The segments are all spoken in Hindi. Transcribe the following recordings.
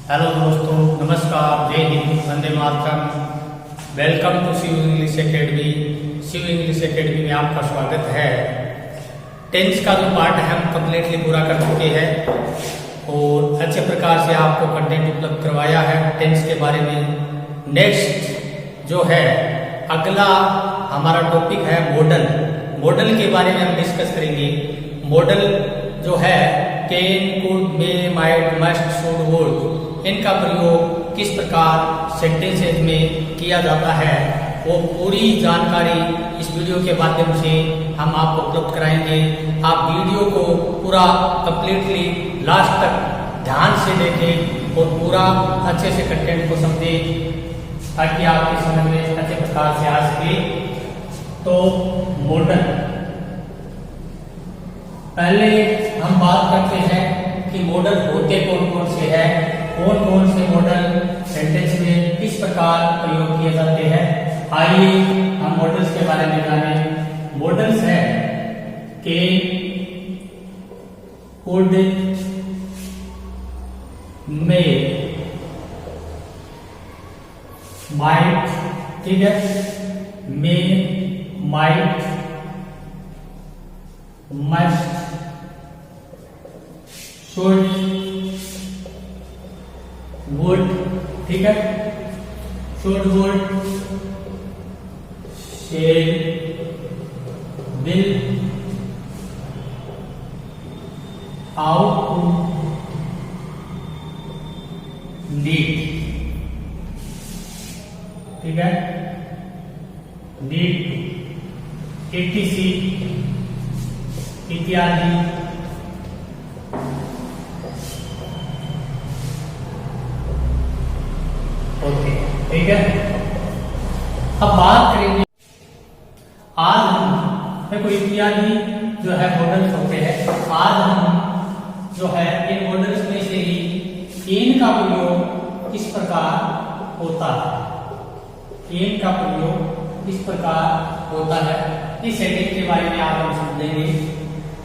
हेलो दोस्तों, नमस्कार, जय हिंद, वंदे मातरम। Welcome to Shiv English academy. Shiv English academy में आपका स्वागत है। टेंस का जो पार्ट है हम कम्प्लीटली पूरा कर चुके हैं और अच्छे प्रकार से आपको कंटेंट उपलब्ध करवाया है टेंस के बारे में। नेक्स्ट जो है अगला हमारा टॉपिक है मॉडल। मॉडल के बारे में हम डिस्कस करेंगे। मॉडल जो है can, could, may, might, must, should, would, इनका प्रयोग किस प्रकार सेंटेंसेज में किया जाता है वो पूरी जानकारी इस वीडियो के माध्यम से हम आपको उपलब्ध कराएंगे। आप वीडियो को पूरा कंप्लीटली लास्ट तक ध्यान से देखें और पूरा अच्छे से कंटेंट को समझें ताकि आपकी समझ में अच्छे प्रकार से आ सके। तो मॉडल, पहले हम बात करते हैं कि मॉडल होते कौन कौन से हैं, कौन कौन से मॉडल सेंटेंस में किस प्रकार प्रयोग किए जाते हैं। आइए हम मॉडल्स के बारे में जानें। मॉडल्स है कैन, कुड, मे, माइट, ठीक है, may, might, must, should, would, ठीक है, should, would, shall, will, ought, need, ठीक है, नीड, etc, इत्यादि। ओके, ठीक है। अब बात करेंगे आज हम देखो इत्यादि जो है मॉडल्स होते हैं। आज हम जो है इन मॉडल्स में से ही कैन का प्रयोग किस प्रकार होता है, कैन का प्रयोग किस प्रकार होता है, इस सेंटेंस के बारे में आज हम समझेंगे।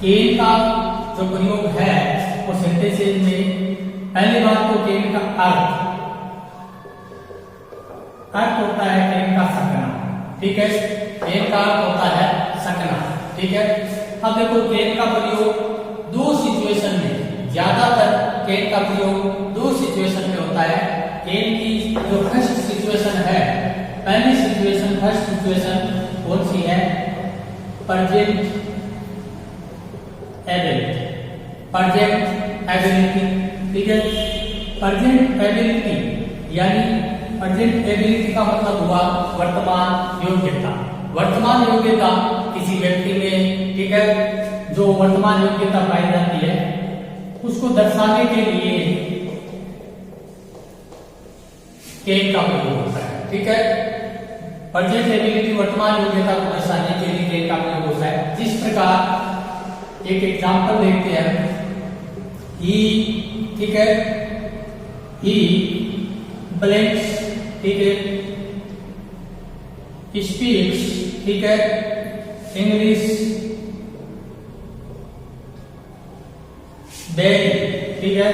कैन का जो प्रयोग है वो सेंटेंसेस में पहली बात तो कैन का अर्थ होता है कैन का सकना, ठीक है, कैन का अर्थ होता है सकना, ठीक है। अब देखो कैन का प्रयोग दो सिचुएशन में, ज्यादातर कैन का प्रयोग दो सिचुएशन में होता है। कैन की जो फर्स्ट सिचुएशन है, पहली सिचुएशन, फर्स्ट सिचुएशन कौन सी है, प्रेजेंट एबिलिटी, प्रेजेंट एबिलिटी, ठीक है। प्रेजेंट एबिलिटी यानी प्रेजेंट एबिलिटी का मतलब हुआ वर्तमान योग्यता। वर्तमान योग्यता किसी व्यक्ति में, ठीक है, जो वर्तमान योग्यता पाई जाती है उसको दर्शाने के लिए कैन का प्रयोग होता है, ठीक है। प्रेजेंट एबिलिटी वर्तमान योग्यता को दर्शाने के लिए कैन का प्रयोग होता है। जिस प्रकार एक एग्जांपल देखते हैं, ही, ठीक है, ही ब्लैंक्स, ठीक है, स्पीक्स, ठीक है, इंग्लिश वेल, ठीक है,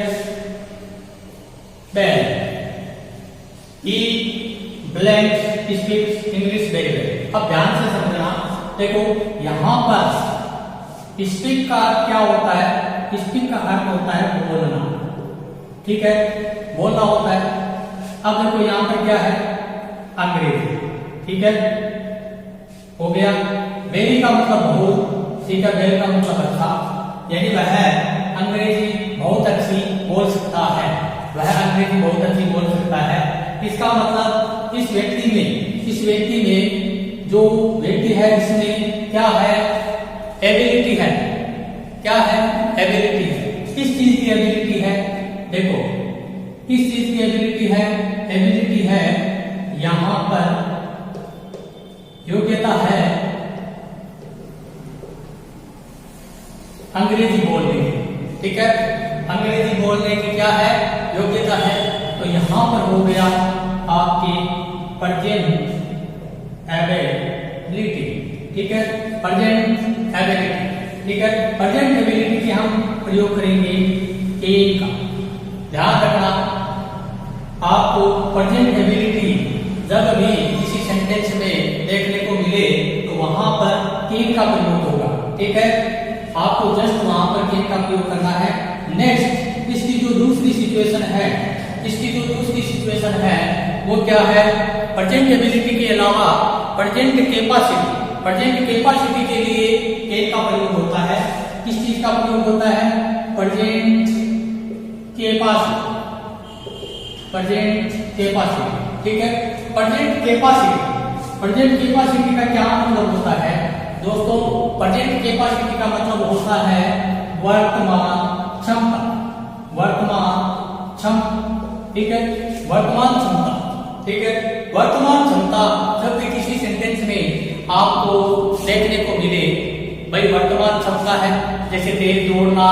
well, he blanks speaks English very well. अब ध्यान से समझना, देखो यहां पर स्पीक का अर्थ क्या होता है, स्पीक का अर्थ होता है बोलना, ठीक है, बोलना होता है। अब देखो यहां पर क्या है, अंग्रेजी, ठीक है, हो गया। वेरी का मतलब बहुत, ठीक है, वेल का मतलब अच्छा, यानी वह अंग्रेजी बहुत अच्छी बोल सकता है, वह अंग्रेजी बहुत अच्छी बोल सकता है। इसका मतलब इस व्यक्ति में जो व्यक्ति है इसमें क्या है, एबिलिटी है, क्या है, एबिलिटी है। किस चीज की एबिलिटी है, देखो किस चीज की एबिलिटी है, एबिलिटी है यहां पर योग्यता है अंग्रेजी बोलने की, ठीक है, अंग्रेजी बोलने की क्या है, योग्यता है। तो यहां पर हो गया आपकी प्रेजेंट एबिलिटी, ठीक है, प्रेजेंट एबिलिटी, ठीक है। प्रेजेंट एबिलिटी की हम प्रयोग करेंगे कैन का। ध्यान रखना प्रेजेंट एबिलिटी जब भी किसी सेंटेंस में देखने को मिले तो वहां पर कैन का प्रयोग होगा। ठीक है, आपको जस्ट वहां पर कैन का प्रयोग करना है। नेक्स्ट इसकी जो दूसरी सिचुएशन है वो क्या है? प्रेजेंट एबिलिटी के अलावा प्रेजेंट कैपेसिटी के लिए कैन का प्रयोग होता है। किस चीज का प्रयोग होता है? Present capacity. ठीक है, प्रेजेंट कैपेसिटी का क्या मतलब होता है दोस्तों? प्रेजेंट कैपेसिटी का मतलब होता है वर्तमान क्षमता। ठीक है, वर्तमान क्षमता। ठीक है, वर्तमान क्षमता जब भी किसी सेंटेंस में आपको देखने को मिले, भाई वर्तमान क्षमता है जैसे तेज दौड़ना,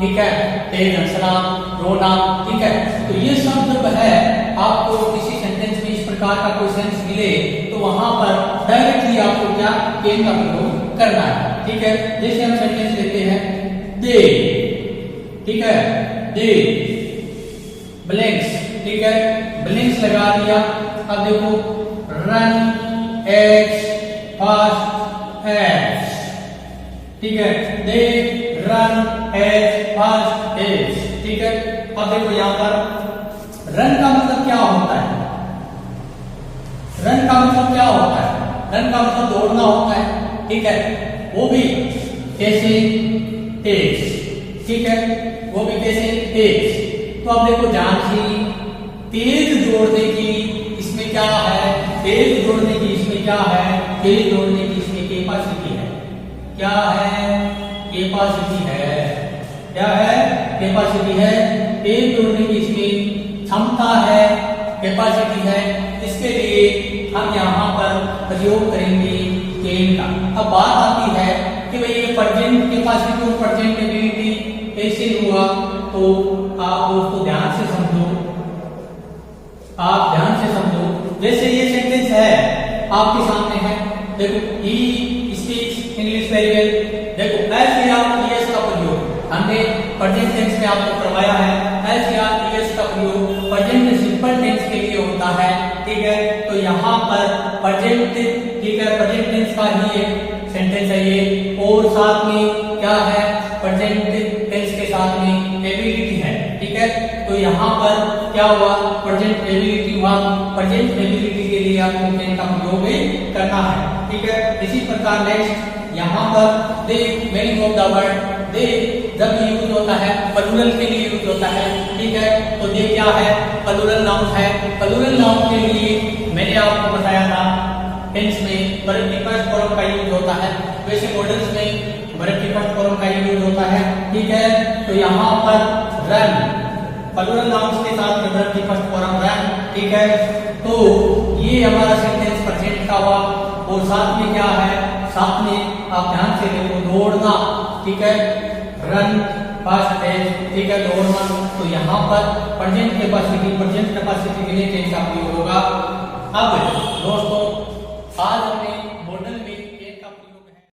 ठीक है, तेज हंसना, रोना, ठीक है, तो ये सब जब है आपको किसी सेंटेंस में इस प्रकार का कोई सेंस मिले तो वहां पर डायरेक्टली आपको क्या कैन का प्रयोग करना है। ठीक है, जैसे हम सेंटेंस लेते हैं दे, ठीक है, दे ब्लैंक्स, ठीक है, ब्लैंक्स लगा दिया। अब देखो रन एज फास्ट एज, ठीक है, they run as fast as. ठीक है, अब देखो यहां पर रन का मतलब क्या होता है? रन का मतलब क्या होता है? रन का मतलब दौड़ना होता है। ठीक है, वो भी कैसे? तेज। ठीक है, वो भी कैसे? तेज। तो अब देखो ध्यान से, तेज दौड़ने की इसमें क्या है? तेज दौड़ने की इसमें क्या है? तेज दौड़ने की इसमें कैपेसिटी है। क्या है? कैपेसिटी है। क्या है? कैपेसिटी है। तेज दौड़ने की इसमें क्षमता है, कैपेसिटी है। इसके लिए हम यहाँ पर प्रयोग करेंगे कैन का। अब बात आती है कि भाई ये प्रेजेंट कैपेसिटी और प्रेजेंट एबिलिटी कैसे हुआ, तो आप उसको ध्यान से समझो। आप ध्यान से समझो, जैसे ये सेंटेंस है आपके सामने है, देखो he speaks English very well. देखो एस का प्रयोग हमने प्रेजेंट टेंस में आपको करवाया है। एस का प्रयोग प्रेजेंट सिंपल टेंस के लिए होता है। ठीक है, तो यहाँ पर प्रेजेंट, ठीक है, प्रेजेंट टेंस का ही एक सेंटेंस है ये, और साथ में क्या है? प्रेजेंट टेंस के साथ में एबिलिटी है। ठीक है, तो यहाँ पर क्या हुआ? प्रेजेंट एबिलिटी हुआ। प्रेजेंट एबिलिटी के लिए आपको कैन का प्रयोग भी करना है। ठीक है, इसी प्रकार नेक्स्ट यहाँ पर दे, मीनिंग ऑफ द वर्ड दे जब यूज होता है प्लूरल के लिए यूज होता है। ठीक है, तो दे क्या है? प्लूरल नाउन है। प्लूरल नाउन के लिए मैंने आपको बताया था टेंस में वर्ब की फर्स्ट फॉर्म का यूज होता है, वैसे मॉडल्स में वर्ब की फर्स्ट फॉर्म का यूज होता है। ठीक है, तो यहाँ पर रन प्लूरल नाउन्स के साथ में वर्ब की फर्स्ट फॉर्म रन। ठीक है, तो ये हमारा सेंटेंस प्रेजेंट का हुआ, और साथ में क्या है? साथ में आप ध्यान से देखो दौड़ना। ठीक है, रन फास्ट एज, ठीक है, दौड़ना। तो यहाँ पर प्रेजेंट कैपेसिटी के लिए कैन का प्रयोग होगा। अब दोस्तों आज हमने